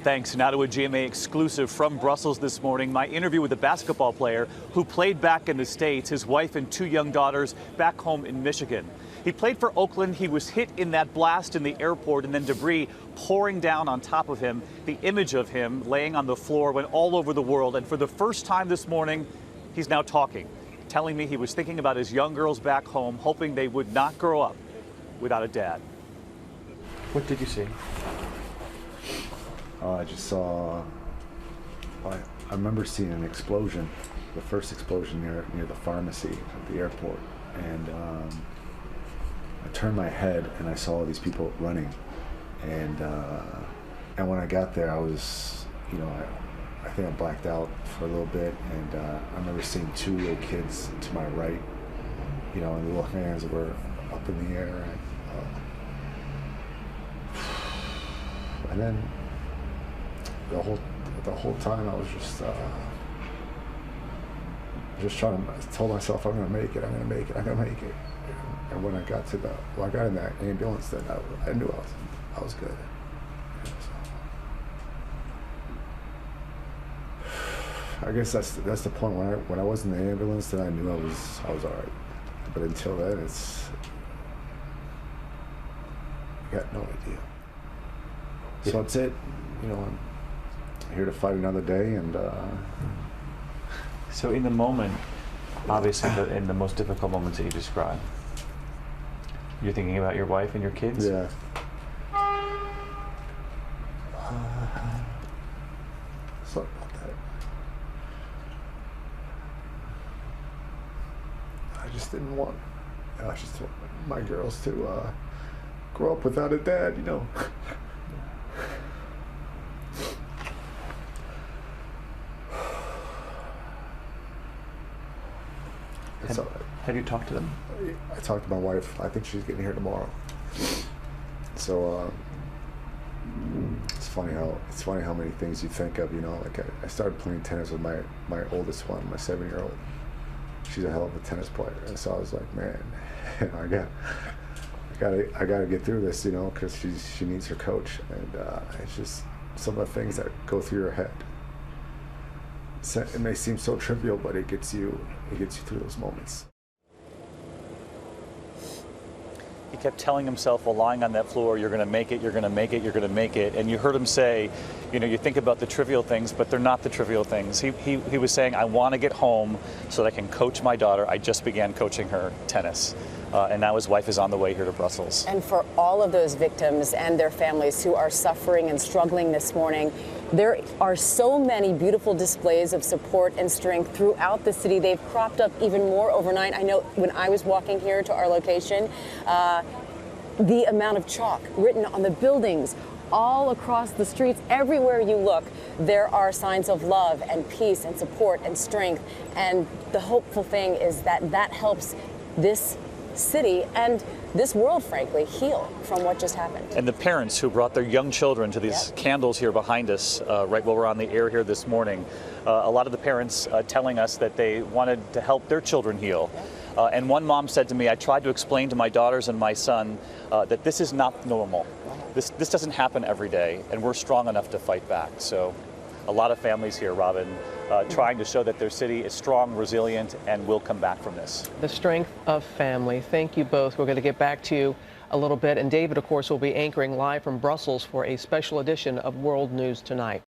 Thanks. Now to a GMA exclusive from Brussels this morning. My interview with a basketball player who played back in the States, his wife and two young daughters back home in Michigan. He played for Oakland. He was hit in that blast in the airport and then debris pouring down on top of him. The image of him laying on the floor went all over the world. And for the first time this morning, he's now talking, telling me he was thinking about his young girls back home, hoping they would not grow up without a dad. What did you see? I just saw, I remember seeing an explosion, the first explosion near the pharmacy at the airport. And I turned my head and I saw all these people running. And when I got there, I was, I think I blacked out for a little bit. And I remember seeing two little kids to my right, and the little hands were up in the air. And then the whole time I was just trying to tell myself I'm gonna make it. And when I got in that ambulance, then I knew I was good. I guess that's the point. When I was in the ambulance, then I knew I was all right. But until then, I got no idea. So that's it. I'm here to fight another day, and So in the moment, obviously in the most difficult moments that you describe, you're thinking about your wife and your kids? Yeah. Sorry about that. I just want my girls to grow up without a dad, Have you talked to them? I talked to my wife. I think she's getting here tomorrow. So it's funny how many things you think of. Like I started playing tennis with my oldest one, my 7-year-old. She's a hell of a tennis player, and so I was like, man, I gotta get through this, because she needs her coach, and it's just some of the things that go through your head. It may seem so trivial, but it gets you through those moments. He kept telling himself while lying on that floor, you're going to make it, you're going to make it, you're going to make it. And you heard him say, you think about the trivial things, but they're not the trivial things. He was saying, I want to get home so that I can coach my daughter. I just began coaching her tennis. And now his wife is on the way here to Brussels. And for all of those victims and their families who are suffering and struggling this morning, there are so many beautiful displays of support and strength throughout the city. They've cropped up even more overnight. I know when I was walking here to our location, the amount of chalk written on the buildings all across the streets, everywhere you look, there are signs of love and peace and support and strength. And the hopeful thing is that helps this city and this world, frankly, heal from what just happened. And the parents who brought their young children to these candles here behind us, right while we're on the air here this morning, a lot of the parents telling us that they wanted to help their children heal. And one mom said to me, I tried to explain to my daughters and my son that this is not normal. This doesn't happen every day, and we're strong enough to fight back. So a lot of families here, Robin, trying to show that their city is strong, resilient, and will come back from this. The strength of family. Thank you both. We're going to get back to you a little bit. And David, of course, will be anchoring live from Brussels for a special edition of World News Tonight.